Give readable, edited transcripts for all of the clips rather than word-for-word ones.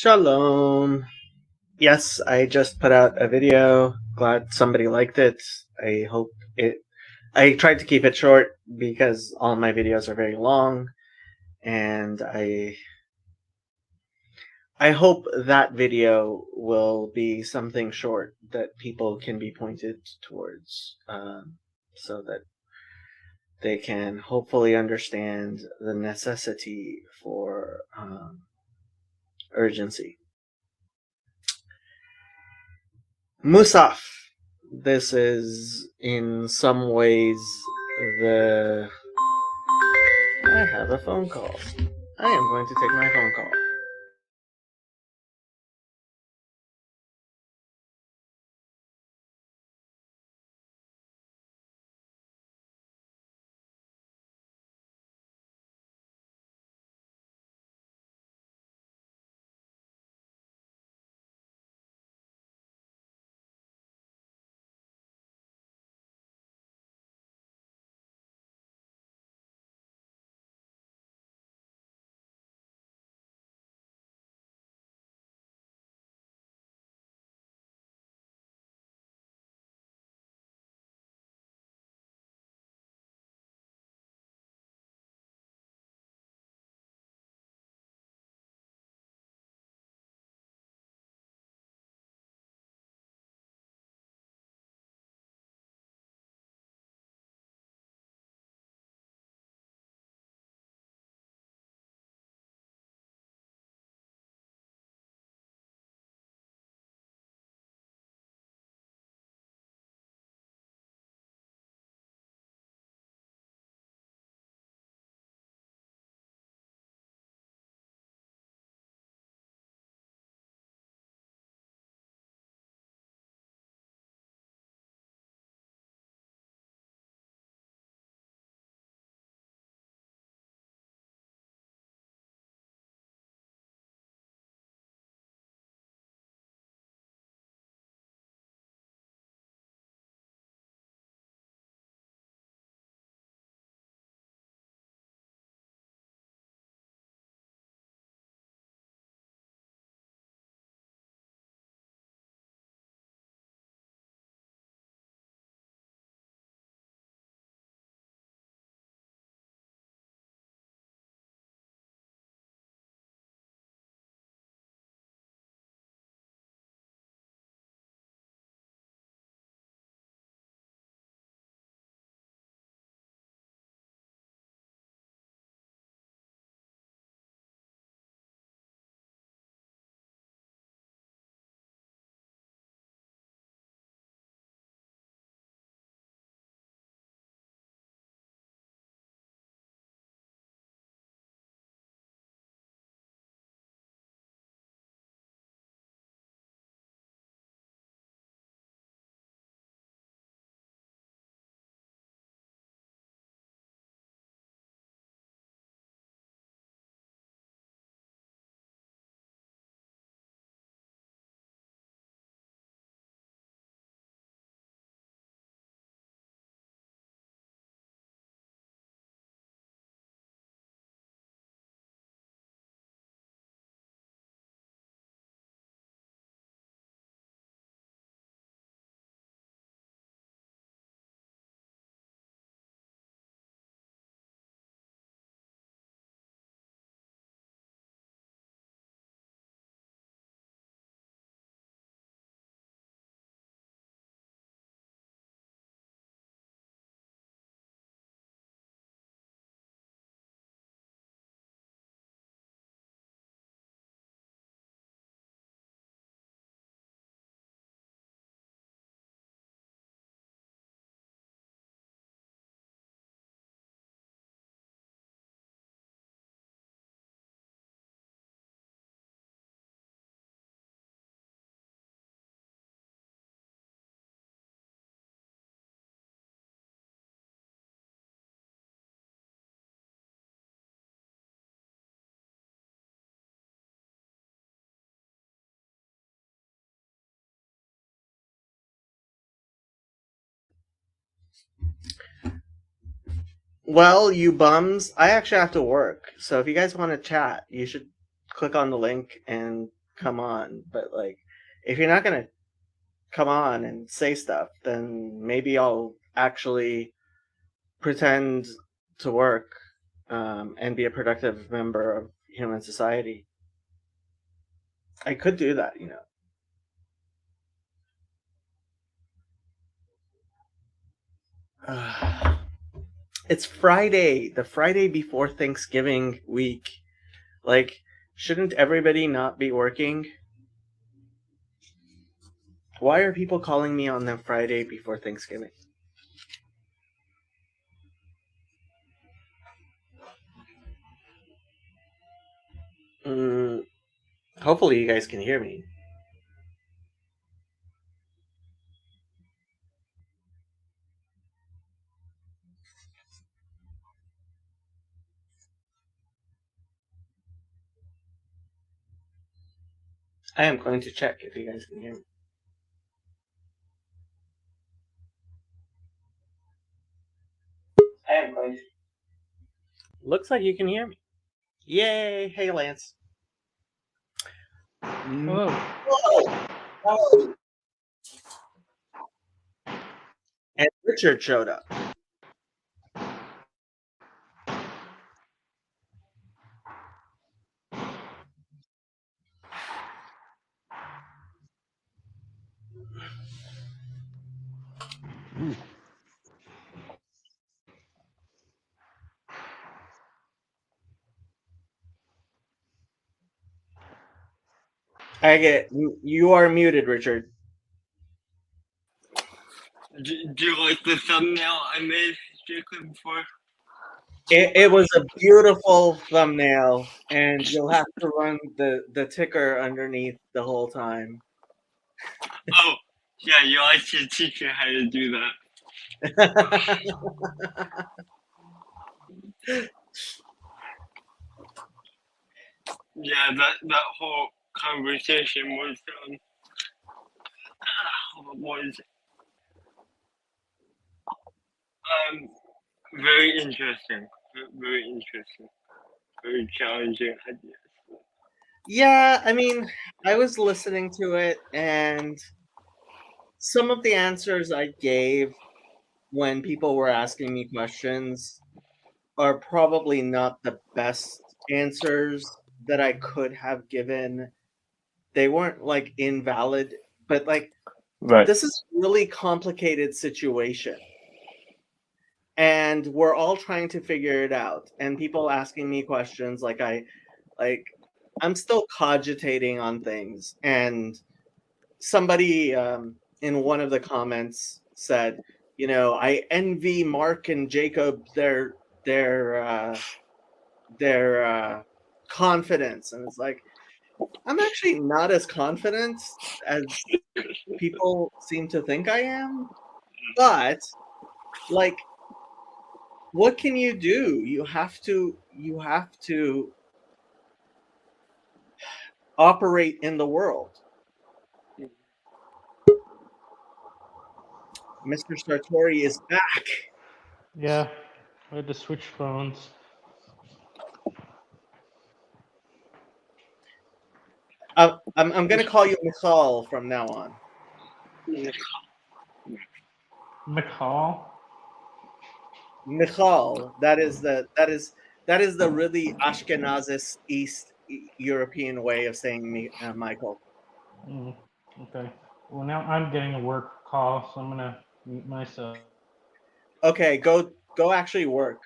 Shalom. Yes, I just put out a video. Glad somebody liked it. I hope it. I tried to keep it short because all my videos are very long, and I hope that video will be something short that people can be pointed towards, so that they can hopefully understand the necessity for urgency. Musaf. This is in some ways the. I have a phone call. I am going to take my phone call. Well, you bums, I actually have to work. So if you guys want to chat, you should click on the link and come on, but like if you're not gonna come on and say stuff, then maybe I'll actually pretend to work and be a productive member of human society. I could do that, you know. It's Friday, the Friday before Thanksgiving week. Like, shouldn't everybody not be working? Why are people calling me on the Friday before Thanksgiving? Mm, hopefully you guys can hear me. I am going to check if you guys can hear me. I am going to. Looks like you can hear me. Yay! Hey, Lance. Hello. Whoa. And Richard showed up. I get you are muted, Richard. Do you like the thumbnail I made, Jacob, before? It was a beautiful thumbnail, and you'll have to run the ticker underneath the whole time. Oh, yeah, you like to teach me how to do that. Yeah, that whole conversation was very interesting, very interesting, very challenging ideas. Yeah, I mean, I was listening to it, and some of the answers I gave when people were asking me questions are probably not the best answers that I could have given. They weren't like invalid, but like Right. this is a really complicated situation. And we're all trying to figure it out. And people asking me questions I'm still cogitating on things. And somebody in one of the comments said, you know, I envy Mark and Jacob their confidence, and it's like I'm actually not as confident as people seem to think I am, but like what can you do? You have to operate in the world. Mr. Sartori is back. Yeah, I had to switch phones. I'm gonna call you Michal from now on. McCall? Michal. That is the really Ashkenazis East European way of saying Michael. Okay. Well, now I'm getting a work call, so I'm gonna mute myself. Okay, go actually work.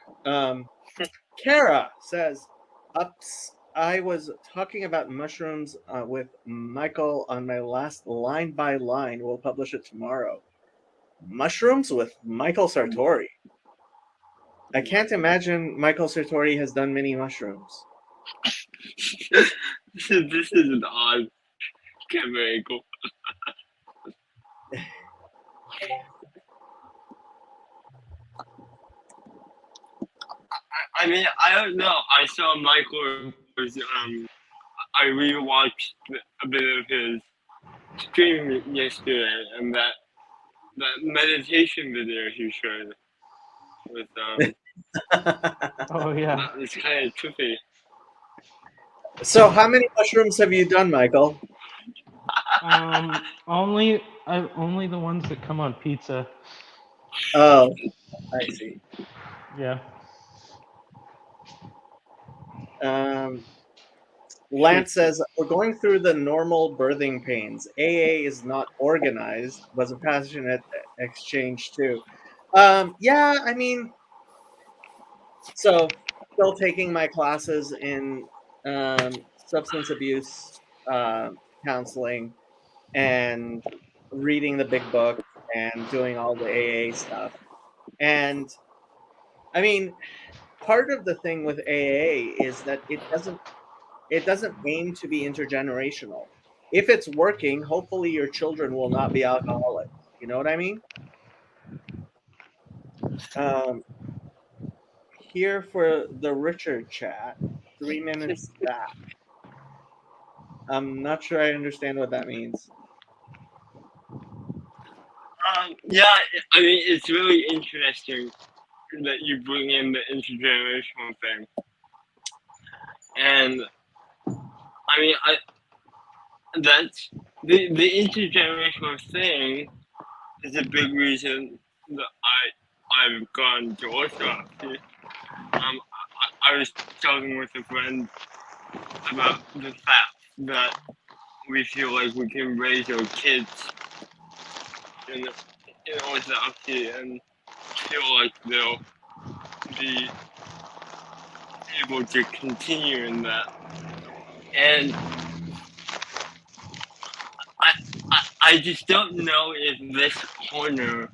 Kara says, "Ups, I was talking about mushrooms with Michael on my last line by line. We'll publish it tomorrow. Mushrooms with Michael Sartori. I can't imagine Michael Sartori has done many mushrooms. This is an odd camera angle. I mean, I don't know. I saw Michael's. I rewatched a bit of his stream yesterday, and that meditation video he showed with Oh yeah. it's kind of trippy. So, how many mushrooms have you done, Michael? Only the ones that come on pizza. Oh, I see. Yeah. Um, Lance says we're going through the normal birthing pains. AA is not organized. Was a passionate exchange too. Yeah, I mean, so still taking my classes in substance abuse counseling and reading the big book and doing all the AA stuff. And I mean, part of the thing with AA is that it doesn't aim to be intergenerational. If it's working, hopefully your children will not be alcoholics. You know what I mean? Um, here for the Richard chat, 3 minutes back. I'm not sure I understand what that means. Yeah, I mean, it's really interesting that you bring in the intergenerational thing. And I mean, that's the intergenerational thing is a big reason that I've gone to orthodoxy. I was talking with a friend about the fact that we feel like we can raise our kids in orthodoxy and feel like they'll be able to continue in that. And I just don't know if this corner,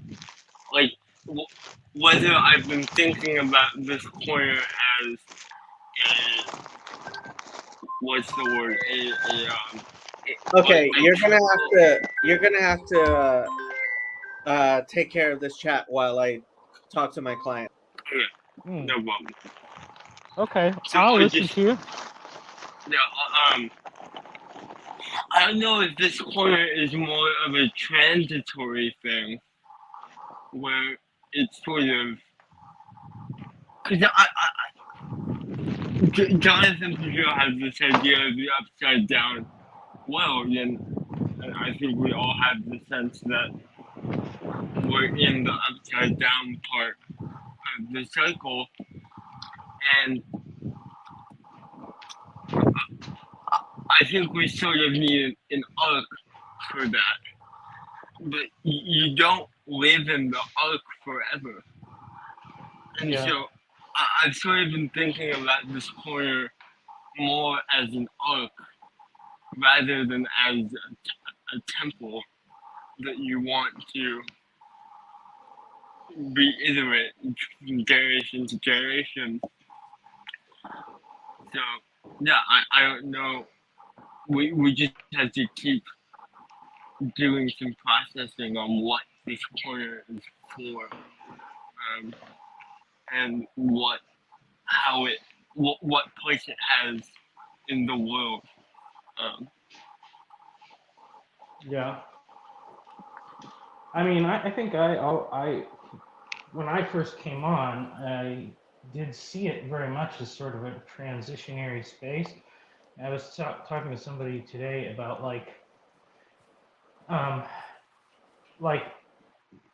like, whether I've been thinking about this corner as a, what's the word, Okay, a temple. you're gonna have to take care of this chat while I talk to my client. Okay, Hmm. no problem. Okay, So I'll I listen just, to you. yeah, I don't know if this corner is more of a transitory thing where it's sort of, because Jonathan Peugeot has this idea of the upside down world, and I think we all have the sense that we're in the upside down part of the cycle, and I think we sort of need an arc for that. But you don't live in the arc forever, and Yeah. so I've sort of been thinking about this corner more as an arc rather than as a temple that you want to reiterate from generation to generation. So yeah, I don't know. We just have to keep doing some processing on what this corner is for, and what place it has in the world. Um, Yeah. I mean, I think I when I first came on, I did see it very much as sort of a transitionary space. I was talking to somebody today about um, like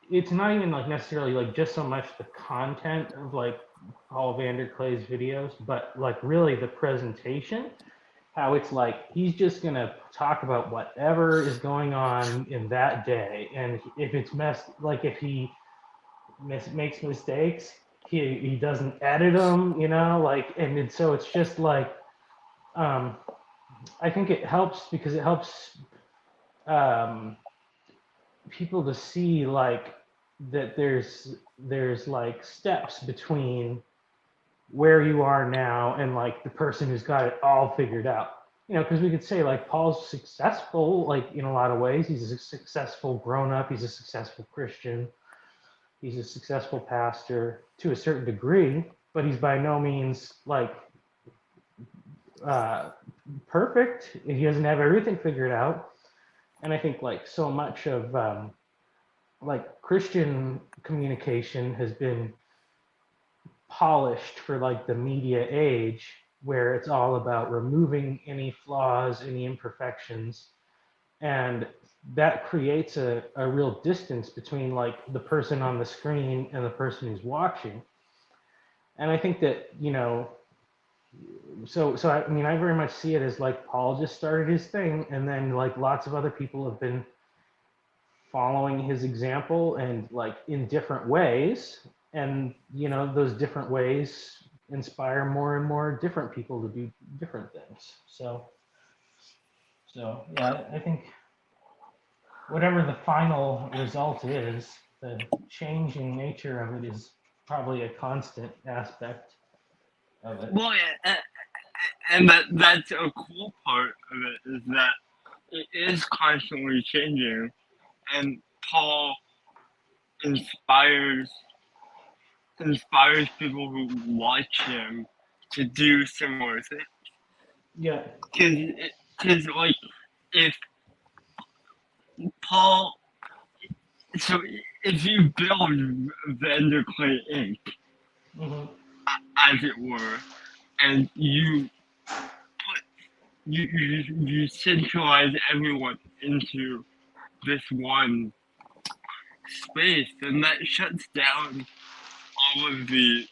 it's not even like necessarily like just so much the content of like Paul Vander Clay's videos, but like really the presentation, how it's like he's just gonna talk about whatever is going on in that day, and if it's messed, like if he makes mistakes, he doesn't edit them, like, and so it's just like um, I think it helps because it helps um, people to see like that there's like steps between where you are now and like the person who's got it all figured out. Because we could say like Paul's successful, like in a lot of ways. He's a successful grown up. He's a successful Christian. He's a successful pastor to a certain degree, but he's by no means like uh, perfect. He doesn't have everything figured out. And I think like so much of like Christian communication has been polished for like the media age, where it's all about removing any flaws, any imperfections, and that creates a real distance between like the person on the screen and the person who's watching. And I think that, so I mean, I very much see it as like Paul just started his thing, and then like lots of other people have been following his example and like in different ways, and those different ways inspire more and more different people to do different things. So yeah, I think whatever the final result is, the changing nature of it is probably a constant aspect of it. Well, yeah, and that's a cool part of it is that it is constantly changing, and Paul inspires people who watch him to do similar things. Yeah. Because like if Paul, so if you build Vanderclay Inc. Hmm. as it were, and you centralize everyone into this one space, then that shuts down all of the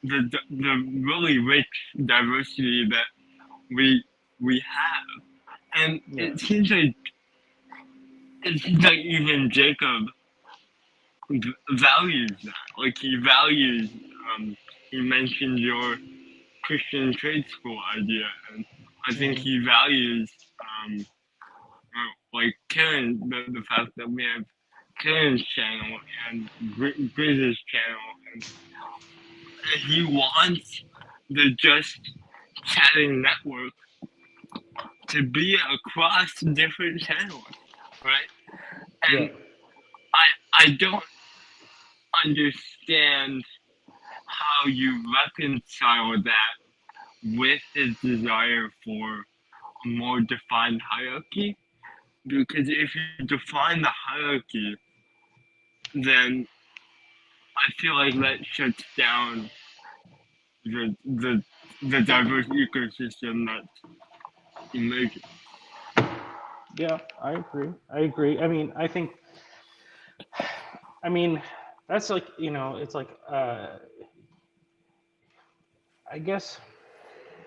really rich diversity that we have. And Yeah. it seems like even Jacob values that. Like he values he mentioned your Christian trade school idea, and I think he values um like Karen, the fact that we have Karen's channel and Grizz's channel, and he wants the Just Chatting network to be across different channels, right? Yeah. And I don't understand how you reconcile that with his desire for a more defined hierarchy. Because if you define the hierarchy, then I feel like that shuts down the diverse ecosystem that's emerging. Yeah, I agree. I agree. I mean, I mean, that's like, it's like, I guess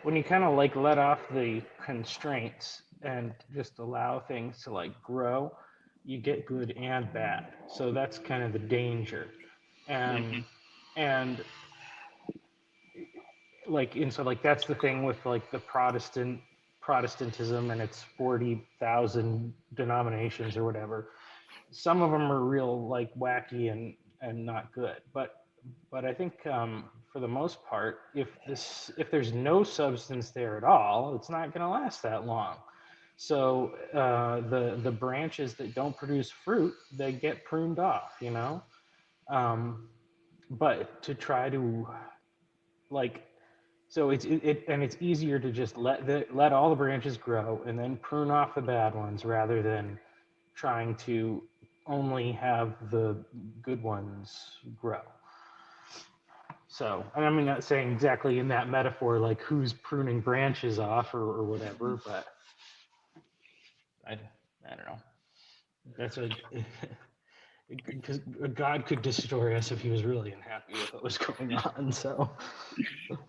when you kind of like let off the constraints and just allow things to like grow, you get good and bad. So that's kind of the danger. Mhm. And and so like that's the thing with like the Protestantism and its 40,000 denominations or whatever. Some of them are real like wacky and not good, but I think for the most part, if there's no substance there at all, it's not going to last that long. So the branches that don't produce fruit, they get pruned off. um, but to try to like, so it's easier to just let all the branches grow and then prune off the bad ones rather than trying to only have the good ones grow. So, and I'm not saying exactly in that metaphor, like who's pruning branches off or whatever, but I don't know. That's a, because God could destroy us if he was really unhappy with what was going on. So,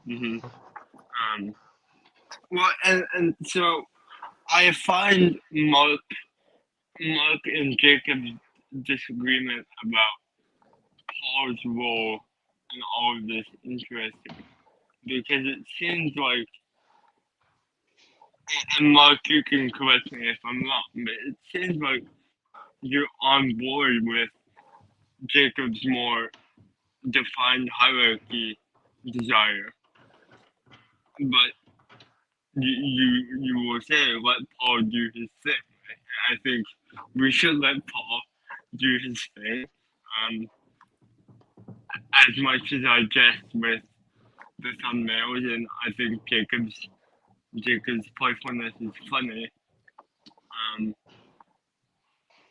Mhm. Well, and so I find Mark and Jacob's disagreement about Paul's role in all of this interesting because it seems like, and Mark, you can correct me if I'm wrong, but it seems like you're on board with Jacob's more defined hierarchy desire, but you will say let Paul do his thing. Right? I think we should let Paul do his thing. Um, as much as I jest with the thumbnails, and I think Jacob's playfulness is funny. Um,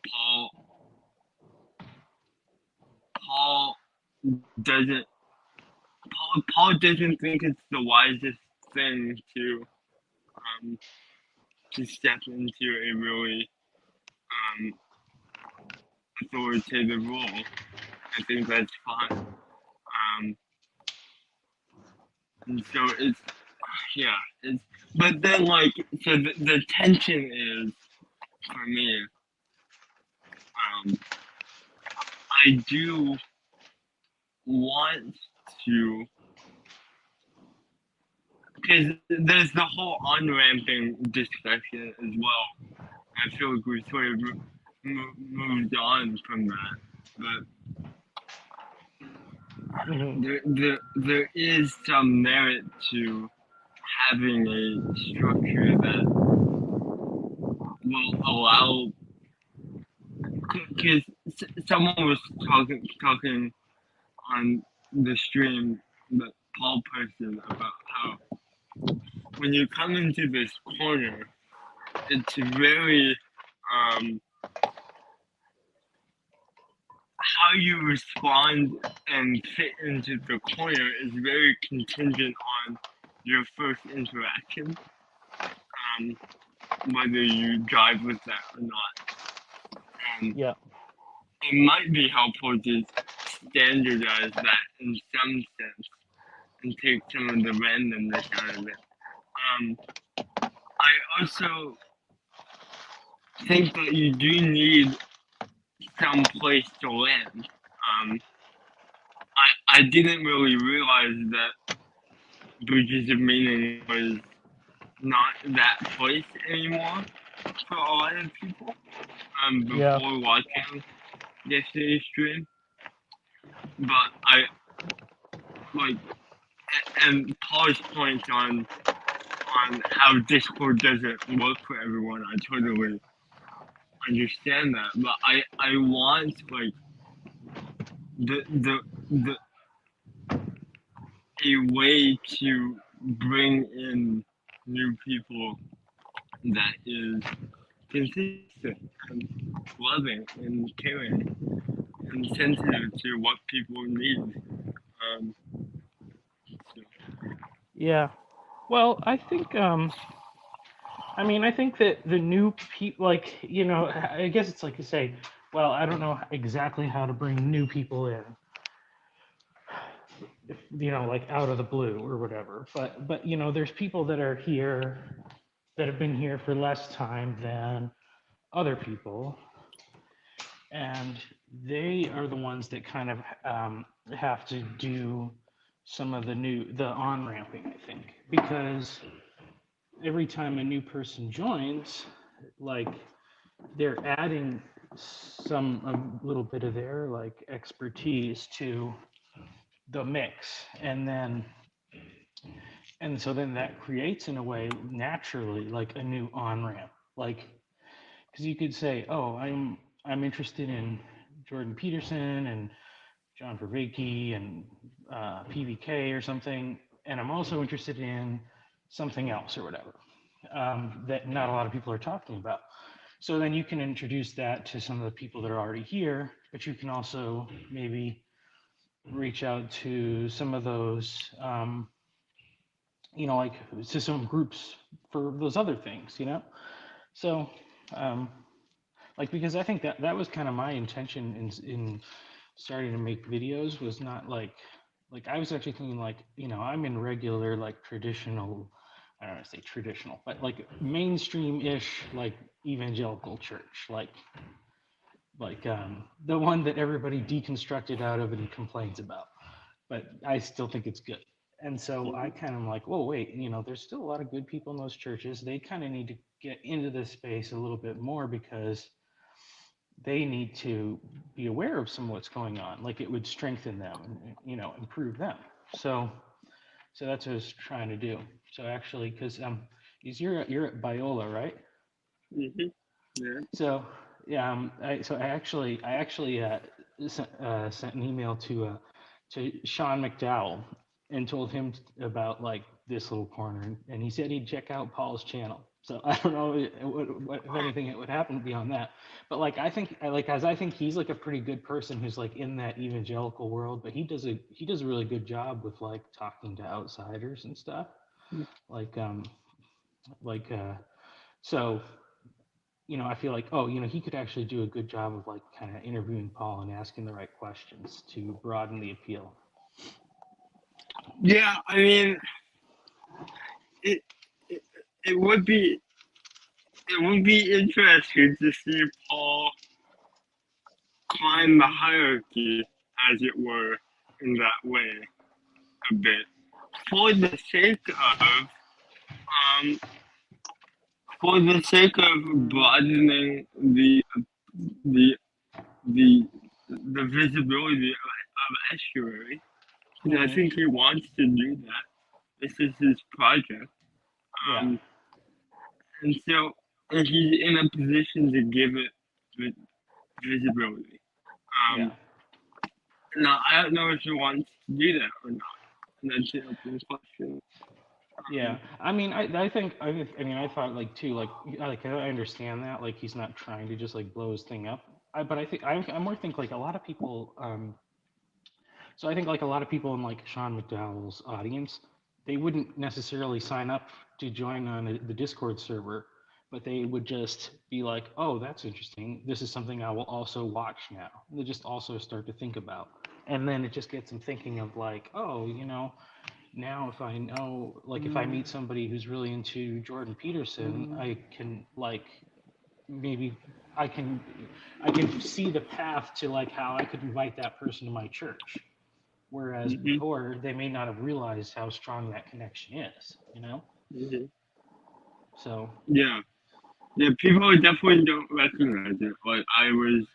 Paul Paul doesn't Paul Paul doesn't think it's the wisest thing to step into a really um, authoritative role. I think that's fine. And so but then like, so the tension is for me, I do want to, because there's the whole on-ramping discussion as well. I feel like we've sort of moved on from that, but there is some merit to having a structure that will allow, because someone was talking on the stream, the Paul person, about how when you come into this corner, it's very how you respond and fit into the corner is very contingent on your first interaction, whether you drive with that or not. Yeah. It might be helpful to standardize that in some sense and take some of the randomness out of it. I also think that you do need some place to land. I didn't really realize that Bridges of Meaning was not that place anymore for a lot of people. Before watching yesterday's stream, but I like, and Paul's point on how Discord doesn't work for everyone. I totally understand that, but I want like the a way to bring in new people that is consistent and loving and caring and sensitive to what people need. So, Yeah. Well, I think I think that the new people, like, I guess it's like you say, well, I don't know exactly how to bring new people in, if, like out of the blue or whatever. But there's people that are here that have been here for less time than other people, and they are the ones that kind of have to do some of the on ramping, I think, because every time a new person joins, like, they're adding a little bit of their like expertise to the mix, and so then that creates, in a way, naturally, like a new on ramp, like, because you could say, oh, I'm interested in Jordan Peterson and John Vervaeke and PBK or something, and I'm also interested in something else or whatever, that not a lot of people are talking about. So then you can introduce that to some of the people that are already here, but you can also maybe reach out to some of those, like, to some groups for those other things, So, like, because I think that was kind of my intention in starting to make videos, was not like I was actually thinking, like, I'm in regular, like, traditional, I don't want to say traditional, but like mainstream-ish, like, evangelical church, like the one that everybody deconstructed out of and complains about, but I still think it's good. And so I kind of like, whoa, wait, there's still a lot of good people in those churches. They kind of need to get into this space a little bit more, because they need to be aware of some of what's going on. Like, it would strengthen them and, improve them. So that's what I was trying to do. So actually, because you're at Biola, right? mm-hmm. Yeah. So yeah, I actually sent an email to Sean McDowell and told him about, like, this little corner, and he said he'd check out Paul's channel. So I don't know if anything it would happen beyond that. But like I think I think he's like a pretty good person who's like in that evangelical world, but he does a really good job with like talking to outsiders and stuff. Like like so I feel like, oh, he could actually do a good job of like kind of interviewing Paul and asking the right questions to broaden the appeal. Yeah, I mean, it it, it would be interesting to see Paul climb the hierarchy, as it were, in that way a bit, for the sake of um for the sake of broadening the the the visibility of estuary. And I think he wants to do that. This is his project. Yeah. Um, and so and he's in a position to give it visibility. Yeah. Now, I don't know if he wants to do that or not. And that's an open question. Yeah, I mean, I thought like too, I understand that, like he's not trying to just like blow his thing up. But I think I more think like a lot of people. So I think like a lot of people in like Sean McDowell's audience, they wouldn't necessarily sign up to join on the Discord server, but they would just be like, oh, that's interesting. This is something I will also watch now. They just also start to think about, and then it just gets them thinking of like, oh, now if I know, like if I meet somebody who's really into Jordan Peterson, I can like maybe I can I can see the path to like how I could invite that person to my church. Whereas Mm-hmm. before they may not have realized how strong that connection is. Mm-hmm. So Yeah. Yeah, people definitely don't recognize it. Like I was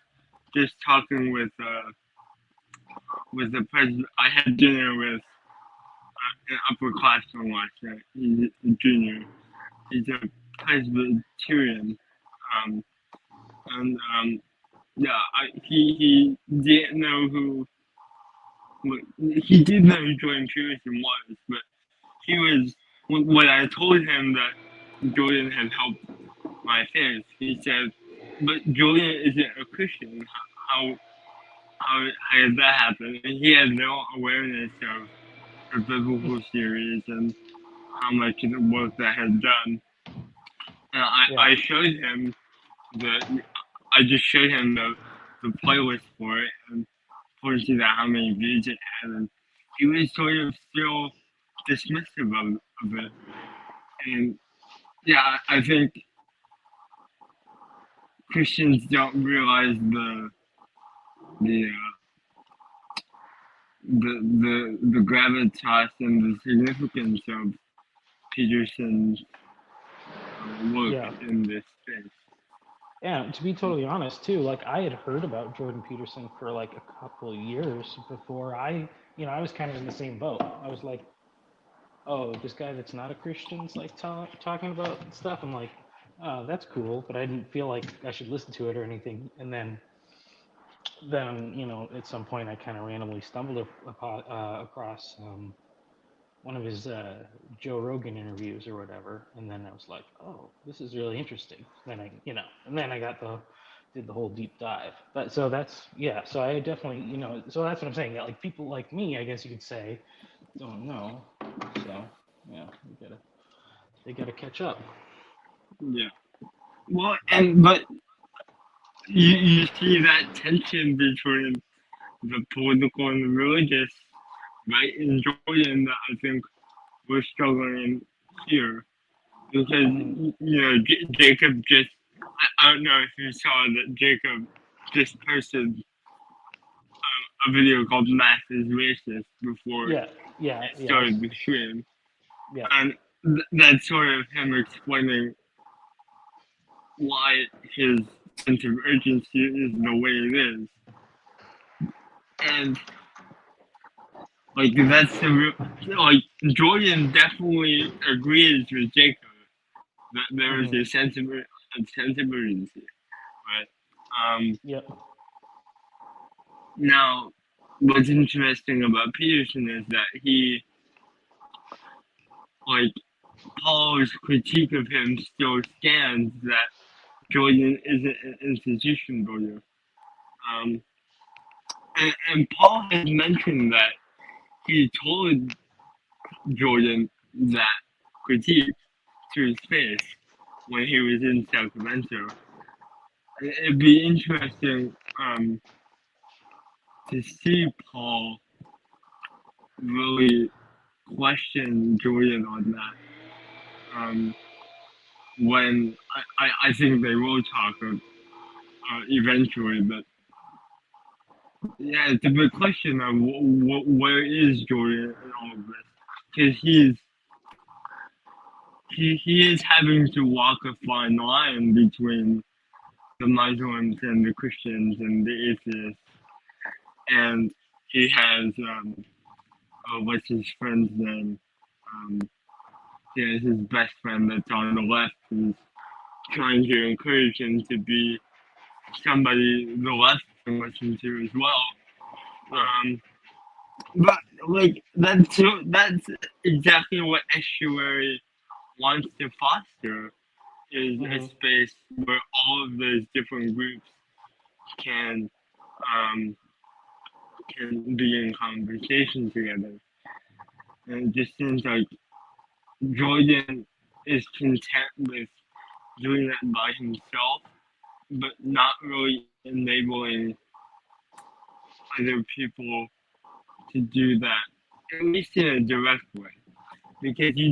just talking with the president. I had dinner with an upperclassman last night. He's a junior. He's a Presbyterian. Um, and yeah, he didn't know who. He did know who Jordan Peterson was, but he was when I told him that Jordan had helped my faith. He said, "But Jordan isn't a Christian. How how did that happen?" And he had no awareness of the biblical series and how much of the work that had done. And yeah, I showed him I just showed him the playlist for it and pointed out how many views it had, and he was sort of still dismissive of it. And yeah, I think Christians don't realize the the gravitas and the significance of Peterson's work yeah. in this space. Yeah, to be totally honest too, like I had heard about Jordan Peterson for like a couple of years before I was kind of in the same boat. I was like, oh, this guy that's not a Christian's like talking about stuff. I'm like, oh, that's cool, but I didn't feel like I should listen to it or anything. And then at some point I kind of randomly stumbled across one of his Joe Rogan interviews or whatever, and then I was like, oh, this is really interesting. Then and then I did the whole deep dive. But so that's yeah. So I definitely so that's what I'm saying. Yeah, like people like me, I guess you could say, don't know. So yeah, they gotta catch up. Yeah. Well, and but you see that tension between the political and the religious, right? In Jordan, that I think we're struggling here because Hmm. Jacob just I don't know if you saw that Jacob just posted a video called "Math is Racist" before Yeah, yeah, it yeah, started the stream, yeah. and that's sort of him explaining why his sense of urgency is the way it is, and like that's the real, like Jordan definitely agrees with Jacob that there is Hmm. a sense of urgency, right? Yep. Now, what's interesting about Peterson is that he like Paul's critique of him still stands, that Jordan isn't an institution builder. And Paul has mentioned that he told Jordan that critique to his face when he was in Sacramento. It'd be interesting to see Paul really question Jordan on that. When I think they will talk eventually, but yeah, it's a big question of where is Jordan in all of this, because he is having to walk a fine line between the Muslims and the Christians and the atheists, and he has what's his friend's name? He has his best friend that's on the left who's trying to encourage him to be somebody the left can listen to as well. But like that's exactly what Estuary wants to foster, is a space where all of those different groups can be in conversation together. And it just seems like Jordan is content with doing that by himself, but not really enabling other people to do that, at least in a direct way. Because he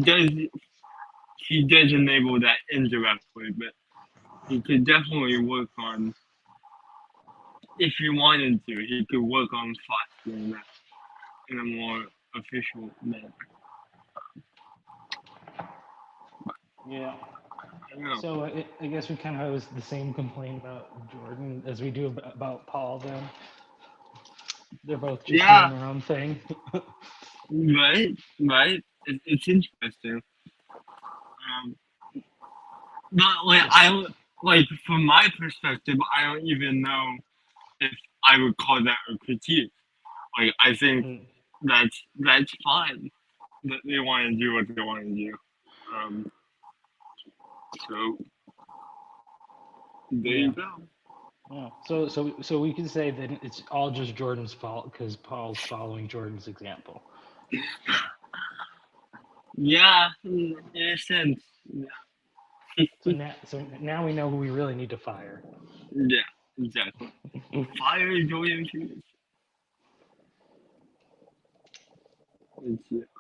does enable that indirectly, but he could definitely work on, if he wanted to, he could work on fostering that in a more official manner. Yeah. I don't know. So I guess we kind of have the same complaint about Jordan as we do about Paul. Then they're both just Yeah, doing their own thing. right. It's interesting. Um, but like from my perspective, I don't even know if I would call that a critique. Like I think Mm. that's fine that they want to do what they want to do. Um, so there Yeah. you go. Yeah. So we can say that it's all just Jordan's fault because Paul's following Jordan's example. Yeah, in a sense. So now we know who we really need to fire. Yeah, exactly. Fire Jordan Peterson.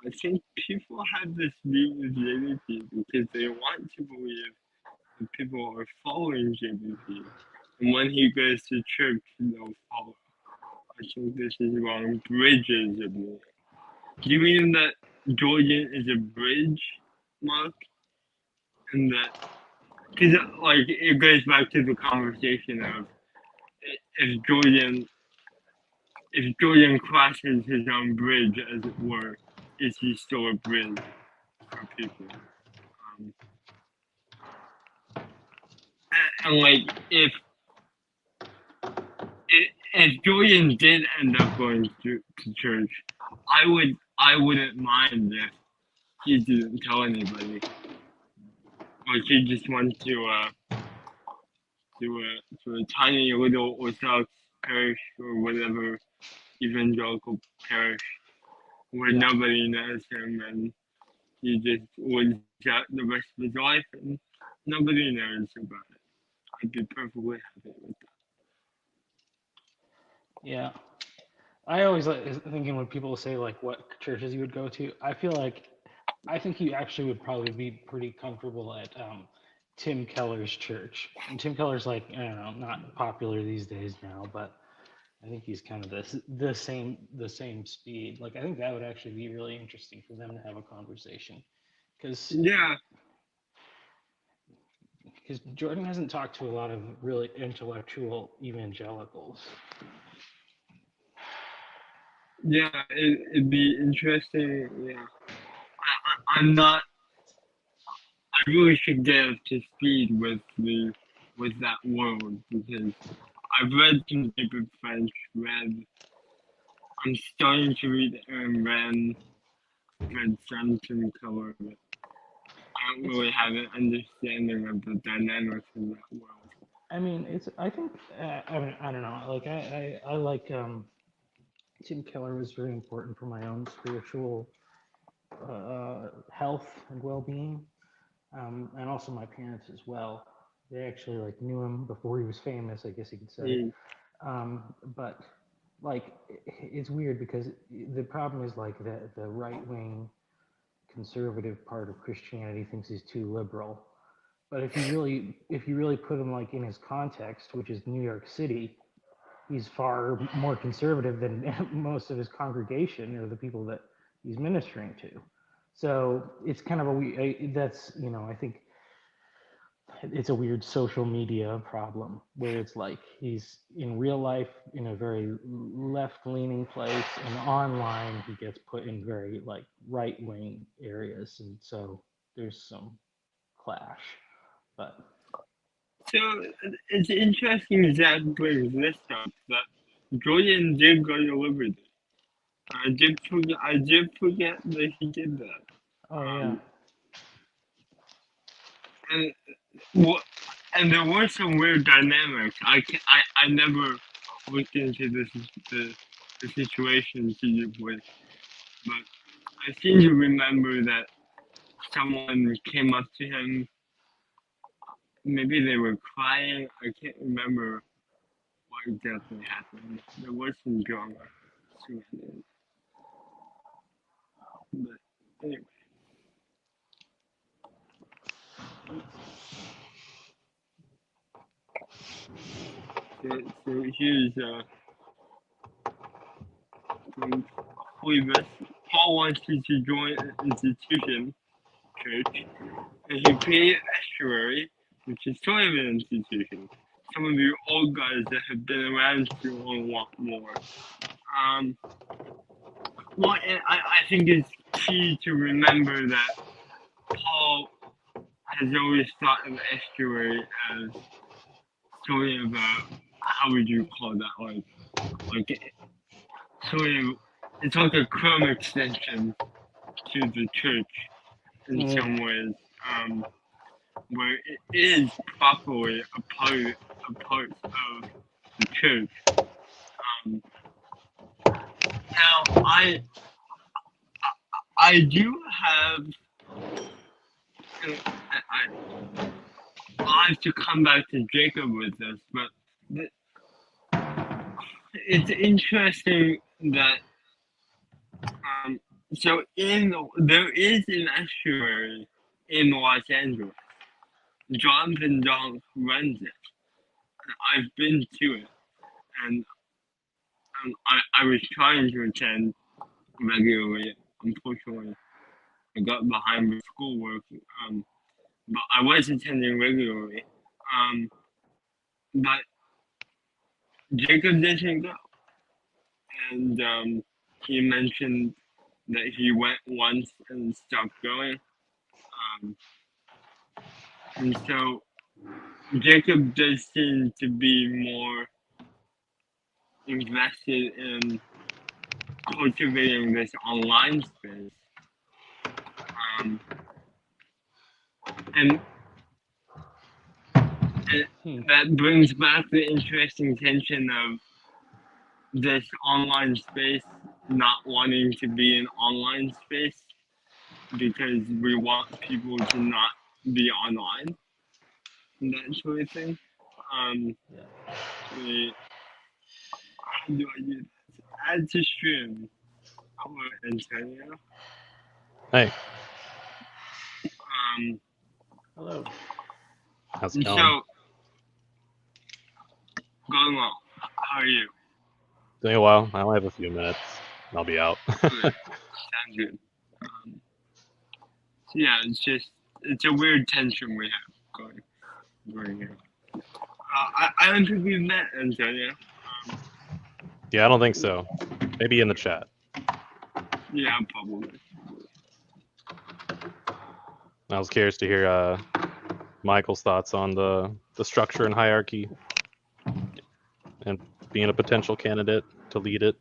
I think people have this view with JVP because they want to believe that people are following JVP. And when he goes to church, they'll follow. I think this is wrong. Bridges of meaning. Do you mean that Jordan is a bridge, Mark? And that, because like it goes back to the conversation of if Jordan crosses his own bridge, as it were, is he still a bridge for people? Um, and like if Jordan did end up going to church, I wouldn't mind if he didn't tell anybody. Like he just went to a tiny little Orthodox parish or whatever evangelical parish where Yeah. nobody knows him, and he just lives out the rest of his life and nobody knows about it. I'd be perfectly happy with that. Yeah. I always like thinking when people say like what churches you would go to. I think you actually would probably be pretty comfortable at Tim Keller's church. And Tim Keller's like I don't know, not popular these days now, but I think he's kind of the same speed. Like I think that would actually be really interesting for them to have a conversation because Yeah, Jordan hasn't talked to a lot of really intellectual evangelicals. yeah, it'd be interesting. Yeah, I'm not. I really should get up to speed with that world because I've read some David French. I'm starting to read Aaron Rand. Read some Tim Keller. don't really have an understanding of the dynamics in that world. I mean, I think. I mean, I don't know. Like, I like. Tim Keller was very important for my own spiritual health and well-being, and also my parents as well. They actually like knew him before he was famous, I guess you could say. Mm. But like, it's weird because the problem is like the right-wing conservative part of Christianity thinks he's too liberal. But if you really put him like in his context, which is New York City, he's far more conservative than most of his congregation or the people that he's ministering to. So it's kind of that's, I think it's a weird social media problem where it's like he's in real life in a very left leaning place, and online he gets put in very like right wing areas. And so there's some clash. But So it's interesting Zach brings this up that Jordan did go to Liberty. I did forget that he did that. oh yeah. And what? And there were some weird dynamics. I never looked into the situation to do with, but I seem to remember that someone came up to him. Maybe they were crying. I can't remember what exactly happened. There was some drama surrounding it. But anyway. So here's from Phoebus. Paul wants you to join an institution, church, and he created Estuary, which is sort of an institution. Some of you old guys that have been around too long want more. Well, I think it's key to remember that Paul has always thought of Estuary as sort of how would you call that, like sort of, it's like a Chrome extension to the church in some ways, where it is properly a part of the church. Now I do have, I'll have to come back to Jacob with this, but it's interesting that so there is an estuary in Los Angeles. Jonathan Donk runs it. I've been to it, and I was trying to attend regularly. Unfortunately, I got behind with schoolwork, but I was attending regularly. But Jacob didn't go, and he mentioned that he went once and stopped going. And so Jacob does seem to be more invested in cultivating this online space. And that brings back the interesting tension of this online space not wanting to be an online space because we want people to not be online and that sort of thing. How do I do that? Add to stream. Hello, Antonio. Hey. Hello. How's it going? So, going well. How are you? Doing well. I only have a few minutes. I'll be out. Good. Sounds good. So yeah, it's a weird tension we have going here. I don't think we've met, Antonio. Yeah, I don't think so. Maybe in the chat. Yeah, probably. I was curious to hear Michael's thoughts on the structure and hierarchy and being a potential candidate to lead it.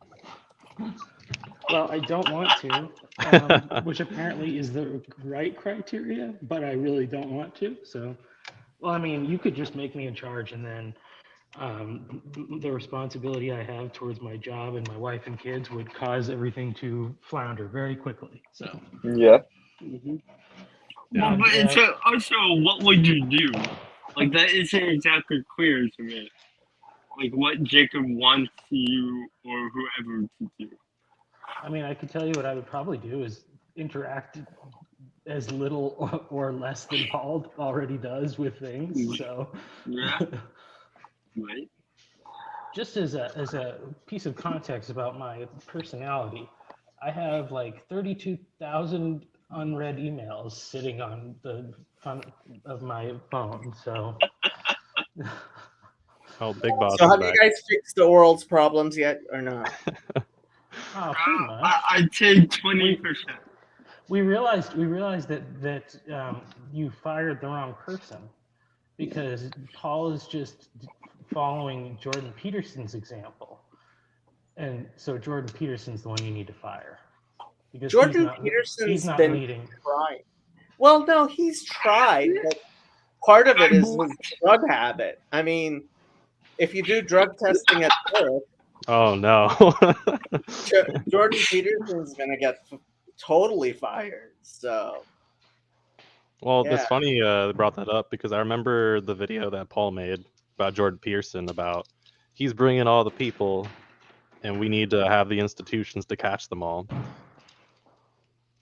Well, I don't want to, which apparently is the right criteria, but I really don't want to. So, well, I mean, you could just make me in charge, and then the responsibility I have towards my job and my wife and kids would cause everything to flounder very quickly. So, Yeah. Yeah. Well, but and, it's also, what would you do? Like, that isn't exactly clear to me. Like, what Jacob wants you or whoever to do. I mean, I could tell you what I would probably do is interact as little or less than Paul already does with things. So, Yeah. Right. just as a piece of context about my personality, I have like 32,000 unread emails sitting on the front of my phone. So, Oh, Big Boss So is have you back. guys fixed the world's problems yet, or not? pretty much. I'd say 20%. We realized that you fired the wrong person because Paul is just following Jordan Peterson's example, and so Jordan Peterson's the one you need to fire because Jordan he's Peterson's not been leading. trying. Well, no, he's tried, but part of it is his drug habit. I mean, if you do drug testing at birth, Oh no. Jordan Peterson's gonna get totally fired. So Well, yeah, it's funny you brought that up because I remember the video that Paul made about Jordan Peterson about he's bringing all the people and we need to have the institutions to catch them all.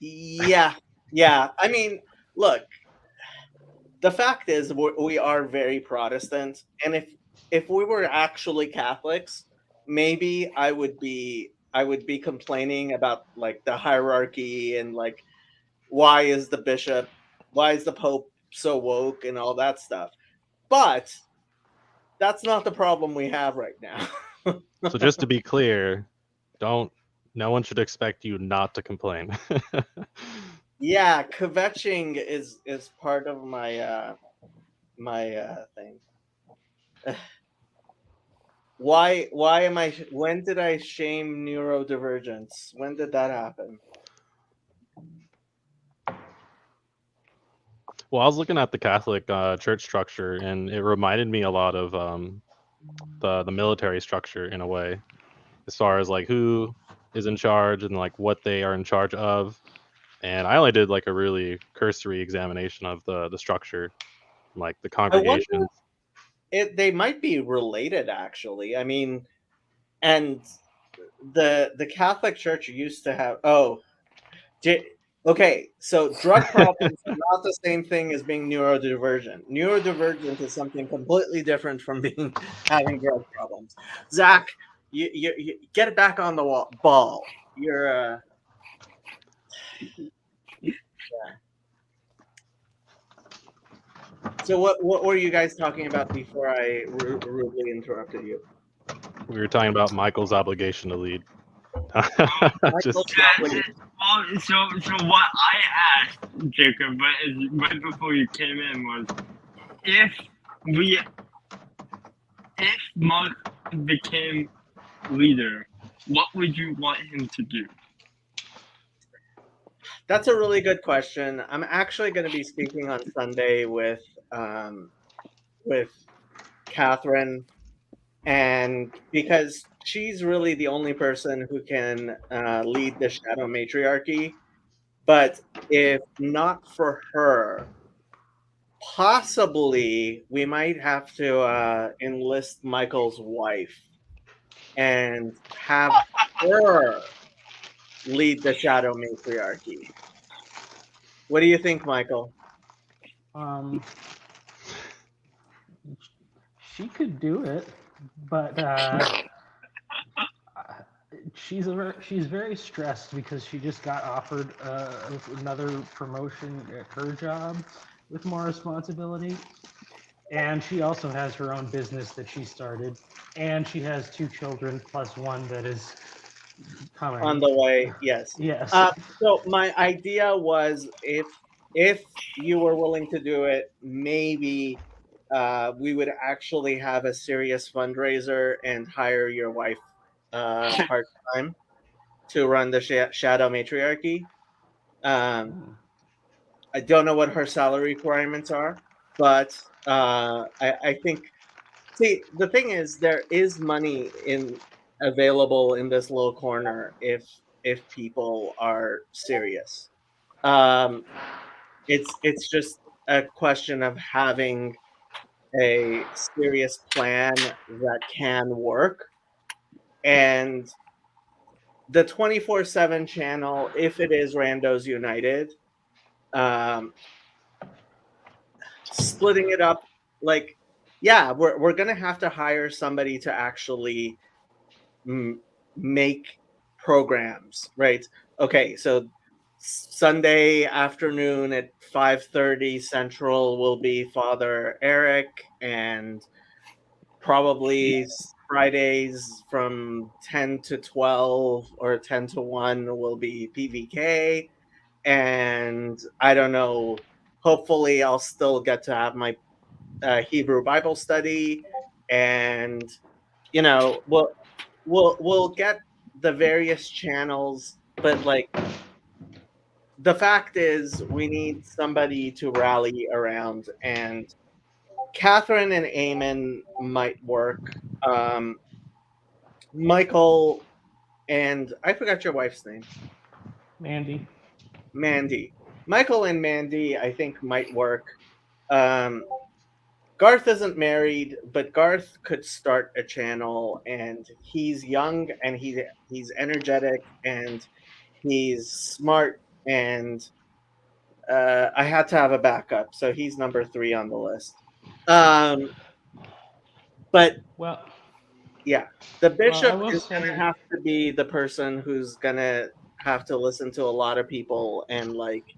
yeah. I mean, look, the fact is we are very Protestant, and if we were actually Catholics, maybe I would be complaining about like the hierarchy and like why is the Pope so woke and all that stuff. But that's not the problem we have right now. So just to be clear, no one should expect you not to complain. Yeah, kvetching is part of my thing. Why am I when did I shame neurodivergence? When did that happen? Well, I was looking at the Catholic church structure, and it reminded me a lot of the military structure in a way, as far as like who is in charge and like what they are in charge of. And I only did like a really cursory examination of the structure, like the I wonder congregations. if they might be related actually. I mean, and the Catholic Church used to have okay, so drug problems are not the same thing as being neurodivergent. Neurodivergent is something completely different from being having drug problems. Zach, you get it back on the ball. You're So what were you guys talking about before I rudely interrupted you? We were talking about Michael's obligation to lead. Michael Just Chopley. Well, so what I asked Jacob, but right before you came in, was if Mark became leader, what would you want him to do? That's a really good question. I'm actually going to be speaking on Sunday with Catherine, and because she's really the only person who can lead the shadow matriarchy. But if not for her, possibly we might have to enlist Michael's wife and have her lead the shadow matriarchy. What do you think, Michael? She could do it, but she's very stressed because she just got offered another promotion at her job with more responsibility, and she also has her own business that she started, and she has 2 children plus one that is coming On the way, yes. Yes. So my idea was if you were willing to do it, maybe we would actually have a serious fundraiser and hire your wife part time. to run the Shadow Matriarchy. I don't know what her salary requirements are, but I think. See, the thing is, there is money available in this little corner if people are serious. Um, it's just a question of having a serious plan that can work, and the 24/7 channel, if it is Randos United, um, splitting it up, like, yeah, we're gonna have to hire somebody to actually make programs, right? Okay, so Sunday afternoon at 5:30 Central will be Father Eric, and probably Fridays from 10 to 12 or 10 to 1 will be PVK. And I don't know, hopefully I'll still get to have my Hebrew Bible study, and we'll get the various channels, but like the fact is we need somebody to rally around, and Catherine and Eamon might work. Michael and I forgot your wife's name. Mandy. Michael and Mandy, I think, might work. Garth isn't married, but Garth could start a channel, and he's young and he's energetic and he's smart, and I had to have a backup, so he's number 3 on the list. But Well, yeah, the bishop will is going to say- have to be the person who's going to have to listen to a lot of people and like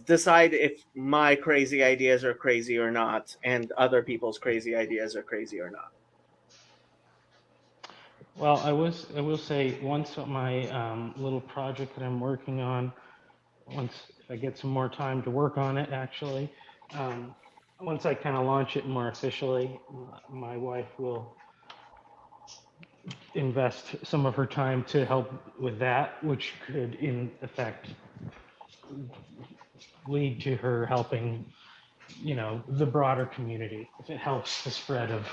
decide if my crazy ideas are crazy or not, and other people's crazy ideas are crazy or not. Well, I will say, once my little project that I'm working on, once if I get some more time to work on it, actually, once I kind of launch it more officially, my wife will invest some of her time to help with that, which could, in effect, lead to her helping, the broader community, if it helps the spread of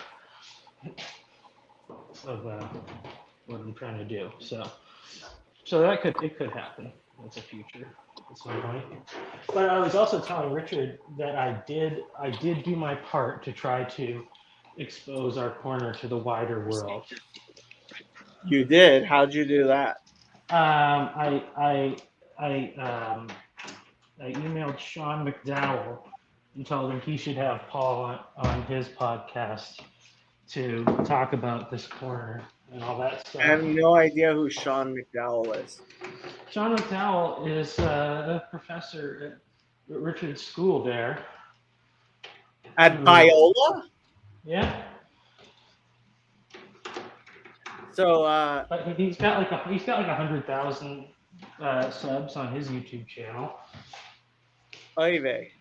what I'm trying to do. So that could happen in the future at some point. But I was also telling Richard that I did do my part to try to expose our corner to the wider world. You did? How'd you do that? I emailed Sean McDowell and told him he should have Paul on his podcast to talk about this corner and all that stuff. I have no idea who Sean McDowell is. Sean McDowell is a professor at Richard's school there. At Biola? Yeah. So But he's got like 100,000 subs on his YouTube channel. oy vey.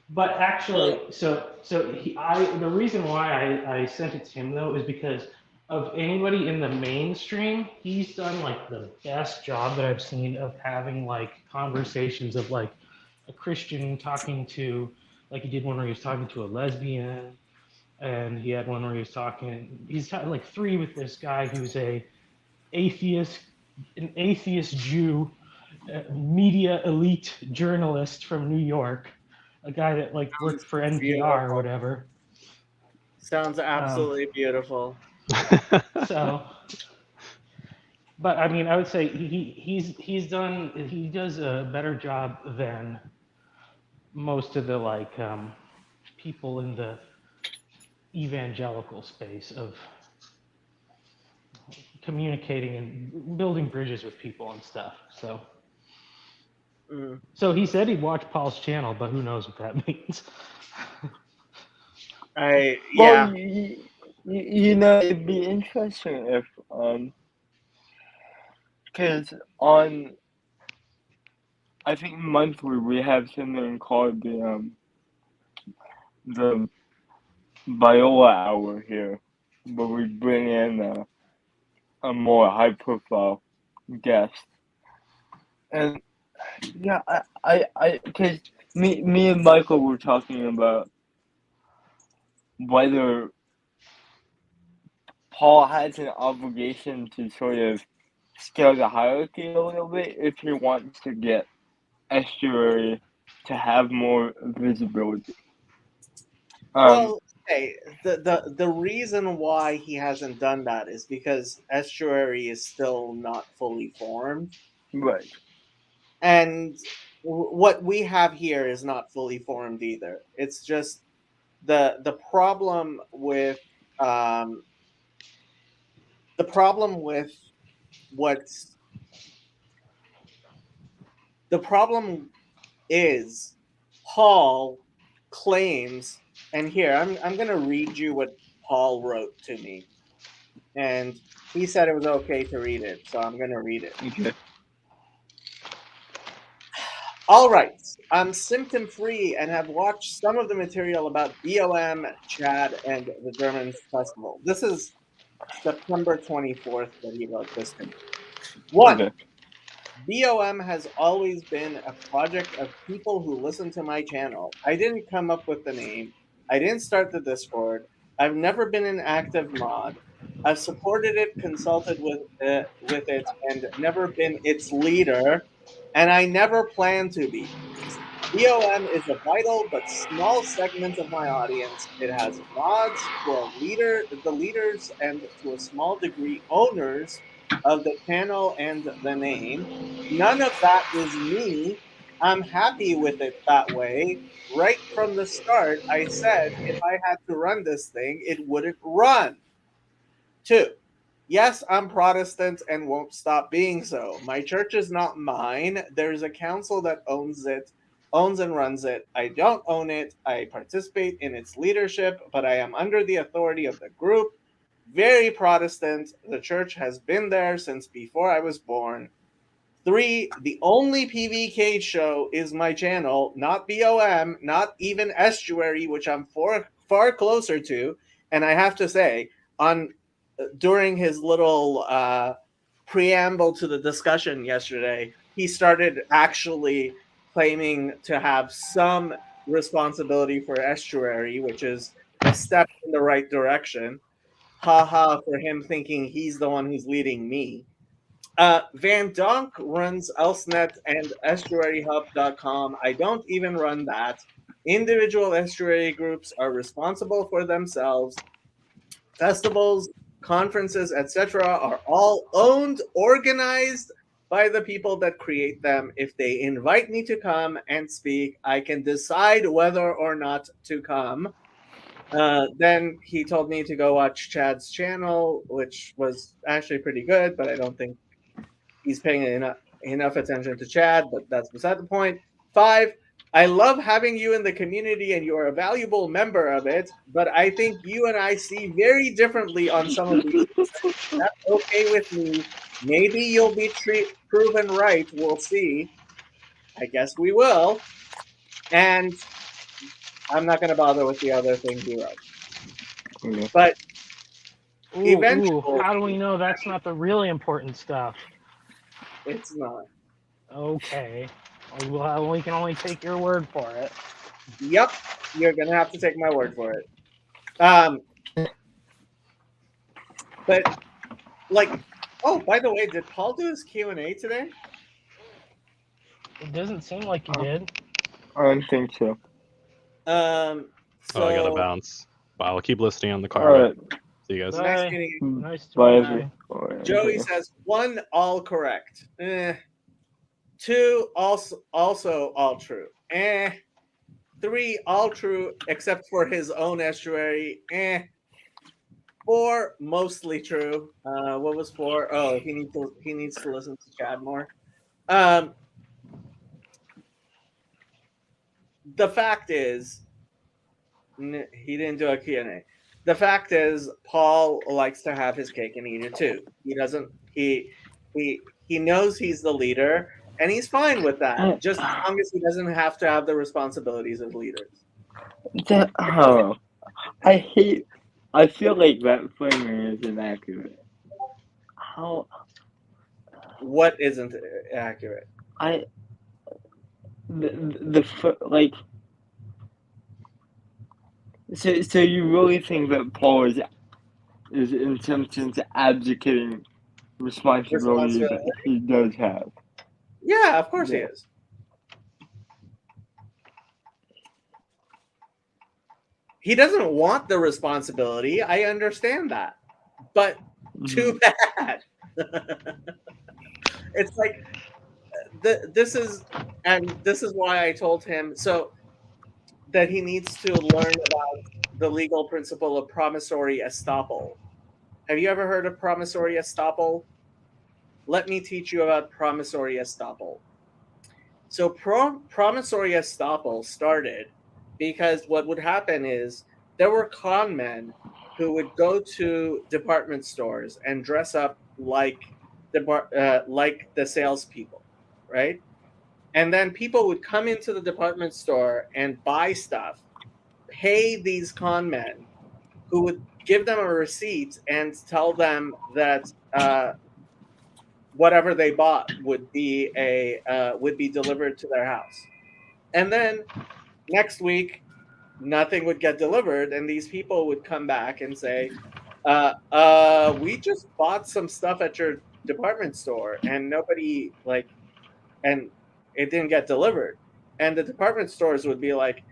But actually, the reason why I sent it to him though is because of anybody in the mainstream, he's done like the best job that I've seen of having like conversations of like a Christian talking to, like he did one where he was talking to a lesbian, and he had one where he's had like 3 with this guy who's an atheist Jew, media elite journalist from New York, a guy that like worked for NPR or whatever. Sounds absolutely beautiful. So, but I mean, I would say he does a better job than most of the like people in the evangelical space of communicating and building bridges with people and stuff. So. So he said he'd watch Paul's channel, but who knows what that means. Yeah. Well, you know, it'd be interesting if, because I think monthly we have something called the Biola Hour here. but we bring in a more high-profile guest. And yeah, because me and Michael were talking about whether Paul has an obligation to sort of scale the hierarchy a little bit if he wants to get Estuary to have more visibility. Well, okay, the reason why he hasn't done that is because Estuary is still not fully formed, Right. and what we have here is not fully formed either. It's just the problem with um, the problem with what's the problem is Paul claims, and here I'm going to read you what Paul wrote to me, and he said it was okay to read it, so I'm going to read it. Okay. All right, I'm symptom free and have watched some of the material about BOM, Chad, and the German festival. This is September 24th that he wrote this to me. One, Okay. BOM has always been a project of people who listen to my channel. I didn't come up with the name. I didn't start the Discord. I've never been an active mod. I've supported it, consulted with it, and never been its leader. And I never plan to be. BOM is a vital but small segment of my audience. It has mods who are the leaders, and to a small degree, owners of the channel and the name. None of that is me. I'm happy with it that way. Right from the start, I said if I had to run this thing, it wouldn't run. 2. Yes, I'm Protestant and won't stop being so. My church is not mine. There's a council that owns and runs it. I don't own it. I participate in its leadership, but I am under the authority of the group. Very Protestant. The church has been there since before I was born. 3, the only PVK show is my channel, not BOM, not even Estuary, which I'm far closer to. And I have to say, during his little preamble to the discussion yesterday, he started actually claiming to have some responsibility for Estuary, which is a step in the right direction. Haha, for him thinking he's the one who's leading me. Van Donk runs Elsnet and estuaryhub.com. I don't even run that. Individual estuary groups are responsible for themselves. Festivals, conferences, etc. are all owned, organized by the people that create them. If they invite me to come and speak, I can decide whether or not to come. Then he told me to go watch Chad's channel, which was actually pretty good, but I don't think he's paying enough attention to Chad, but that's beside the point. 5, I love having you in the community and you're a valuable member of it, but I think you and I see very differently on some of these things. That's okay with me. Maybe you'll be proven right. We'll see. I guess we will. And I'm not going to bother with the other thing he wrote. Okay. But Ooh, how do we know that's not the really important stuff? It's not. Okay. Well, we can only take your word for it. Yep, you're gonna have to take my word for it. But like, oh, by the way, did Paul do his Q&A today? It doesn't seem like you did. I don't think so. So I gotta bounce. But I'll keep listening on the car. All right. See you guys. Bye. nice meeting you. Nice to Bye. meet you. Joey says 1, all correct. 2, also all true. 3, all true except for his own estuary. 4, mostly true. What was 4? Oh, he needs to listen to Chad more. The fact is, he didn't do a Q&A. The fact is, Paul likes to have his cake and eat it too. He doesn't. He knows he's the leader, and he's fine with that. Just as long as he doesn't have to have the responsibilities of leaders. I hate I feel like that framing is inaccurate. How What isn't accurate? I like so you really think that Paul is in some sense abdicating responsibility that Responsibility? he does have? Yeah, of course he Yeah. is. He doesn't want the responsibility. I understand that, but too bad. It's like this is why I told him so that he needs to learn about the legal principle of promissory estoppel. Have you ever heard of promissory estoppel? Let me teach you about promissory estoppel. So promissory estoppel started because what would happen is there were con men who would go to department stores and dress up like the salespeople, right? And then people would come into the department store and buy stuff, pay these con men who would give them a receipt and tell them that whatever they bought would be delivered to their house. And then next week, nothing would get delivered, and these people would come back and say, we just bought some stuff at your department store, and and it didn't get delivered." And the department stores would be like,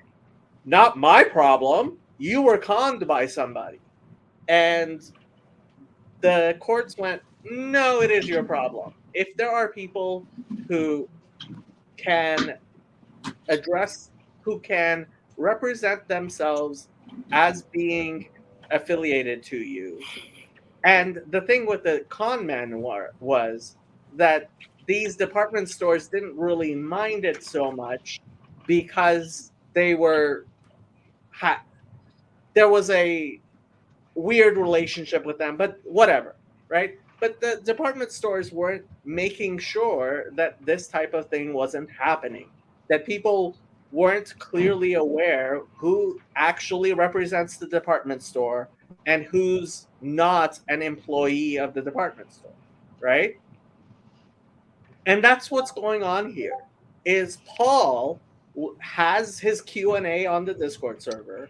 "Not my problem. You were conned by somebody." And the courts went, "No, it is your problem. If there are people who can who can represent themselves as being affiliated to you." And the thing with the con men was that these department stores didn't really mind it so much because there was a weird relationship with them, but whatever, right? But the department stores weren't making sure that this type of thing wasn't happening, that people weren't clearly aware who actually represents the department store and who's not an employee of the department store, right? And that's what's going on here. Is Paul has his Q&A on the Discord server.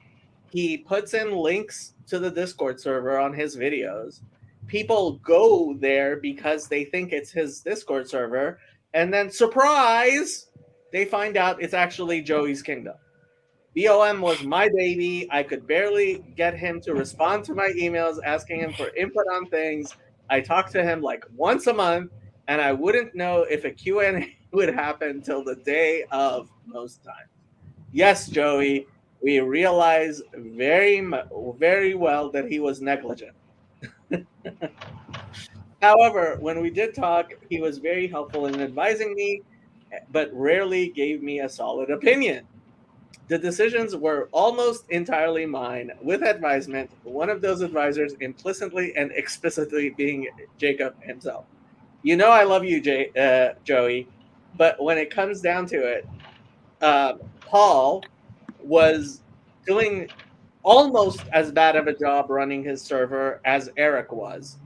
He puts in links to the Discord server on his videos. People go there because they think it's his Discord server, and then surprise, they find out it's actually Joey's Kingdom. BOM was my baby. I could barely get him to respond to my emails asking him for input on things. I talked to him like once a month, and I wouldn't know if a Q&A would happen till the day of most times. Yes, Joey, we realize very well that he was negligent. However, when we did talk, he was very helpful in advising me, but rarely gave me a solid opinion. The decisions were almost entirely mine, with advisement, one of those advisors implicitly and explicitly being Jacob himself. You know I love you, Joey, but when it comes down to it, Paul was doing almost as bad of a job running his server as Eric was.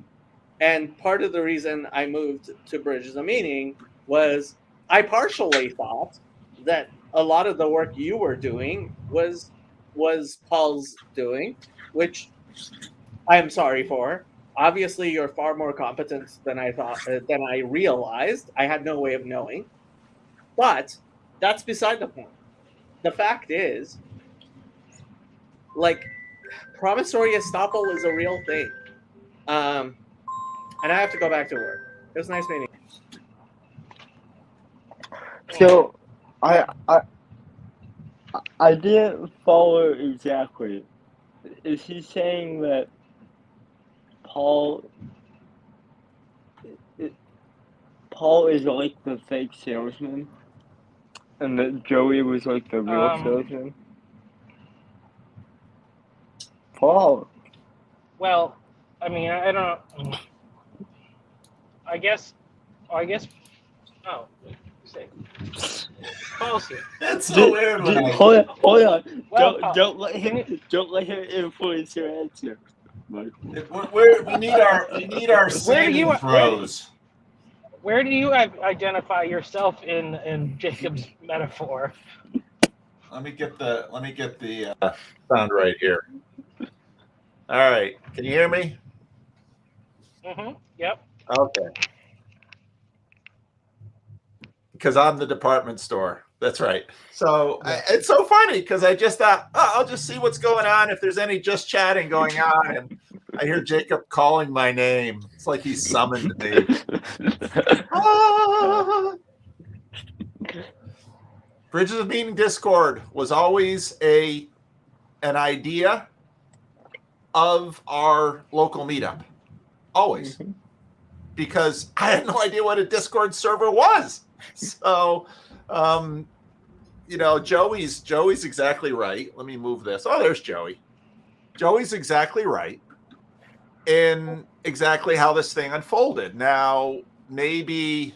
And part of the reason I moved to Bridge the Meaning was I partially thought that a lot of the work you were doing was Paul's doing, which I am sorry for. Obviously, you're far more competent than I realized. I had no way of knowing. But that's beside the point. The fact is, like, promissory estoppel is a real thing. And I have to go back to work. It was nice meeting you. So, I didn't follow exactly. Is he saying that Paul is like the fake salesman, and that Joey was like the real salesman? Paul. Well, I mean, I don't. I guess. Oh, sick. Paul's here. That's so weird. Hold on. Well, Don't let him influence your answer. But We need our saving throws. Where do you identify yourself in Jacob's metaphor? Let me get the sound right here. All right, can you hear me? Mm-hmm. Yep. Okay. Because I'm the department store. That's right. So it's so funny because I just thought, I'll just see what's going on if there's any just chatting going on, and I hear Jacob calling my name. It's like he summoned me. Bridges of Meaning Discord was always an idea of our local meetup. Always. Because I had no idea what a Discord server was. So, Joey's exactly right. Let me move this. Oh, there's Joey. Joey's exactly right in exactly how this thing unfolded. Now, maybe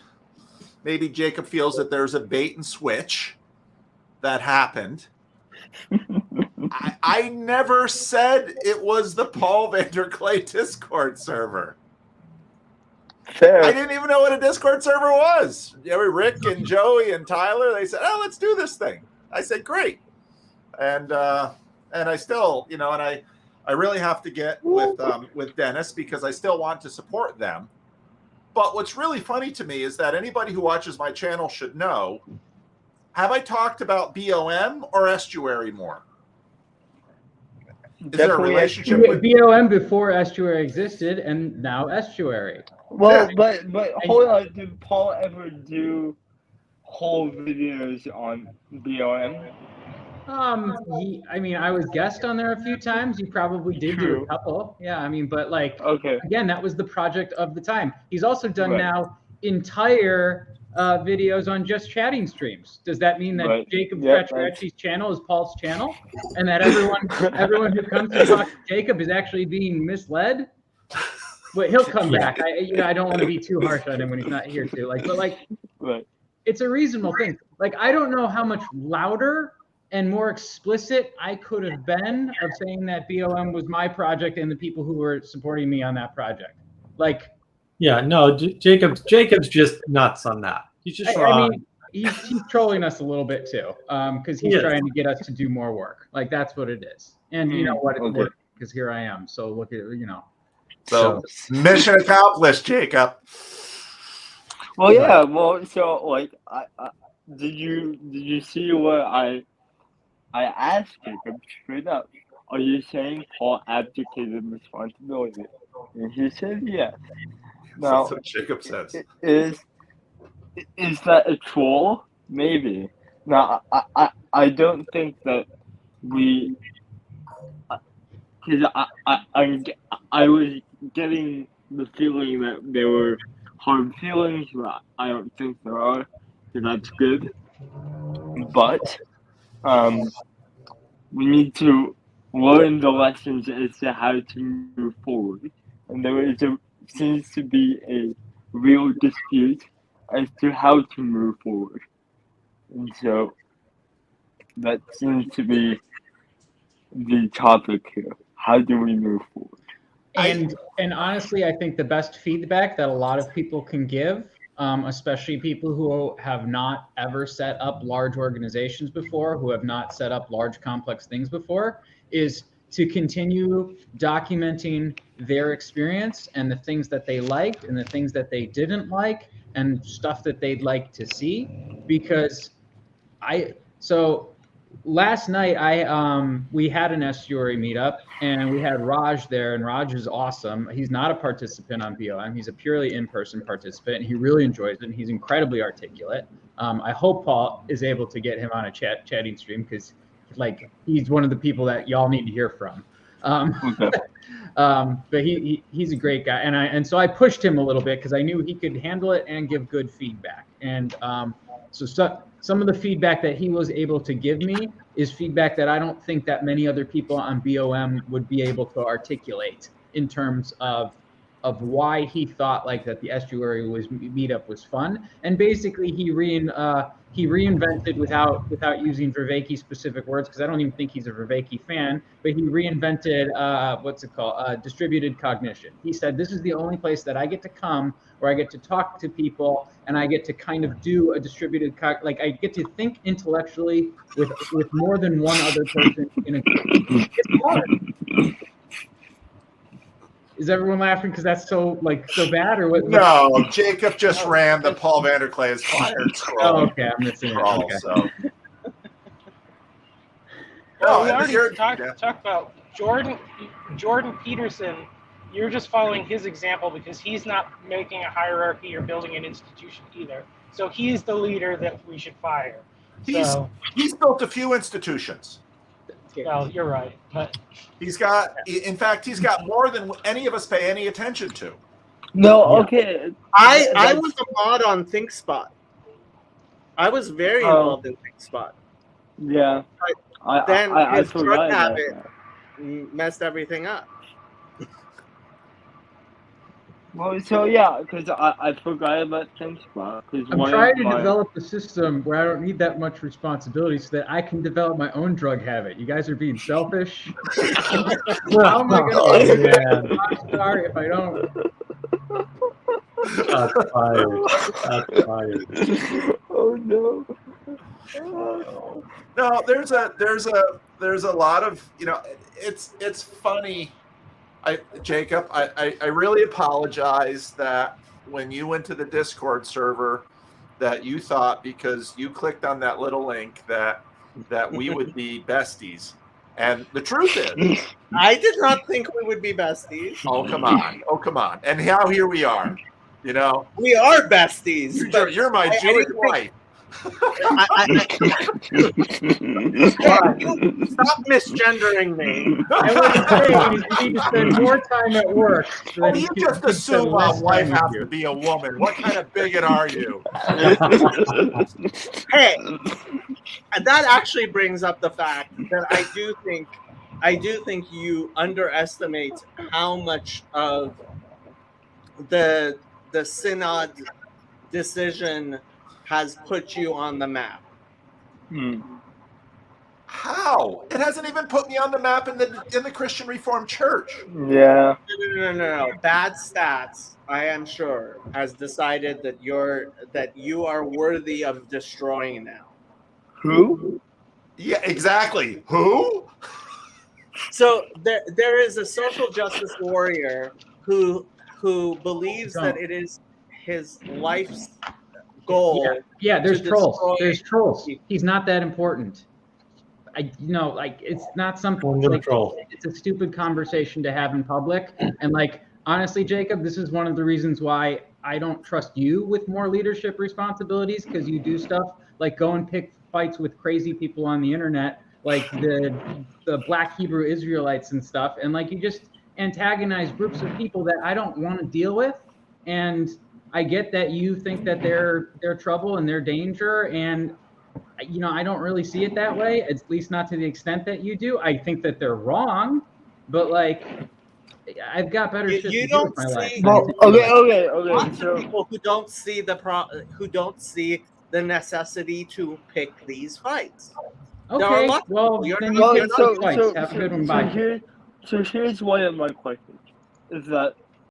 Jacob feels that there's a bait and switch that happened. I never said it was the Paul Vanderklay Discord server. fair. I didn't even know what a Discord server was. Rick and Joey and Tyler, they said, let's do this thing. I said, great. And I still, and I really have to get with Dennis because I still want to support them. But what's really funny to me is that anybody who watches my channel should know, have I talked about BOM or Estuary more? Is there a relationship with BOM before Estuary existed, and now Estuary? Well, but hold on. Did Paul ever do whole videos on BOM? I was guest on there a few times. He probably did do a couple. Yeah, but Okay. again, that was the project of the time. He's also done Right. now entire videos on just chatting streams. Does that mean that Right. Jacob Yep, Fracciaretti's channel is Paul's channel, and that everyone who comes to talk to Jacob is actually being misled? But he'll come back. I don't want to be too harsh on him when he's not here too. Right. It's a reasonable thing. I don't know how much louder and more explicit I could have been of saying that BOM was my project and the people who were supporting me on that project. Yeah, no, Jacob's just nuts on that. He's just wrong. He's trolling us a little bit too, because he's trying to get us to do more work. That's what it is. And you know what? It's working because here I am. So look at So mission accomplished, Jacob. Well, yeah. Well, so did you see what I asked Jacob straight up? Are you saying Paul abdicated responsibility? And he said yes. Now, That's what Jacob says. Is that a troll? Maybe. Now, I don't think that we. Because I was getting the feeling that there were hard feelings, but I don't think there are, so that's good. But we need to learn the lessons as to how to move forward. And there seems to be a real dispute as to how to move forward. And so that seems to be the topic here. How do we move forward? And honestly, I think the best feedback that a lot of people can give, especially people who have not ever set up large organizations before, who have not set up large complex things before, is to continue documenting their experience and the things that they liked and the things that they didn't like and stuff that they'd like to see. Because last night we had an Estuary meetup and we had Raj there, and Raj is awesome. He's not a participant on BOM. He's a purely in-person participant, and he really enjoys it, and he's incredibly articulate. I hope Paul is able to get him on a chatting stream, because he's one of the people that y'all need to hear from. But he's a great guy, and so I pushed him a little bit because I knew he could handle it and give good feedback. And so some of the feedback that he was able to give me is feedback that I don't think that many other people on BOM would be able to articulate in terms of why he thought that the Estuary meetup was fun. And basically he he reinvented without using Vervaeke specific words, because I don't even think he's a Vervaeke fan, but he reinvented distributed cognition. He said, this is the only place that I get to come where I get to talk to people and I get to kind of do a distributed like I get to think intellectually with more than one other person in a group. It's hard. Is everyone laughing because that's so bad, or what? No, Jacob just ran the Paul Vanderklay is fired scroll. Oh, okay, I'm missing it. Okay. So. Well, we already talked about Jordan Peterson. You're just following his example because he's not making a hierarchy or building an institution either. So he's the leader that we should fire. He's built a few institutions. Well, you're right, but he's got more than any of us pay any attention to. No, okay. I was a mod on ThinkSpot. I was very involved in ThinkSpot. Yeah. Then I his drug habit messed everything up. Well, so yeah, because I forgot about ThinkSpot. I'm trying to develop a system where I don't need that much responsibility so that I can develop my own drug habit. You guys are being selfish. How am I going to be a rock star if I don't? That's fired. Oh no. No, there's a lot of, it's funny. Jacob, I really apologize that when you went to the Discord server that you thought because you clicked on that little link that we would be besties. And the truth is, I did not think we would be besties. Oh, come on. And now here we are, We are besties. You're my Jewish wife. Stop misgendering me. I was saying you need to spend more time at work. So you just assume my wife has to be a woman. What kind of bigot are you? Hey, and that actually brings up the fact that I do think you underestimate how much of the synod decision has put you on the map. How? It hasn't even put me on the map in the Christian Reformed Church. Yeah. No. Bad Stats, I am sure, has decided that you are worthy of destroying now. Who? Yeah, exactly. Who? So there is a social justice warrior who believes that it is his life's goal. Yeah, there's trolls. There's trolls. He's not that important. It's not something it's a stupid conversation to have in public. And honestly, Jacob, this is one of the reasons why I don't trust you with more leadership responsibilities, because you do stuff like go and pick fights with crazy people on the internet, like the Black Hebrew Israelites and stuff, and you just antagonize groups of people that I don't want to deal with. And I get that you think that they're trouble and they're danger, and I don't really see it that way, at least not to the extent that you do. I think that they're wrong, but I've got better shit to do with my life. Well, okay. So people who don't see the necessity to pick these fights. Okay, well, then you pick fights. Have a good one. Bye. So here's one of my questions: is that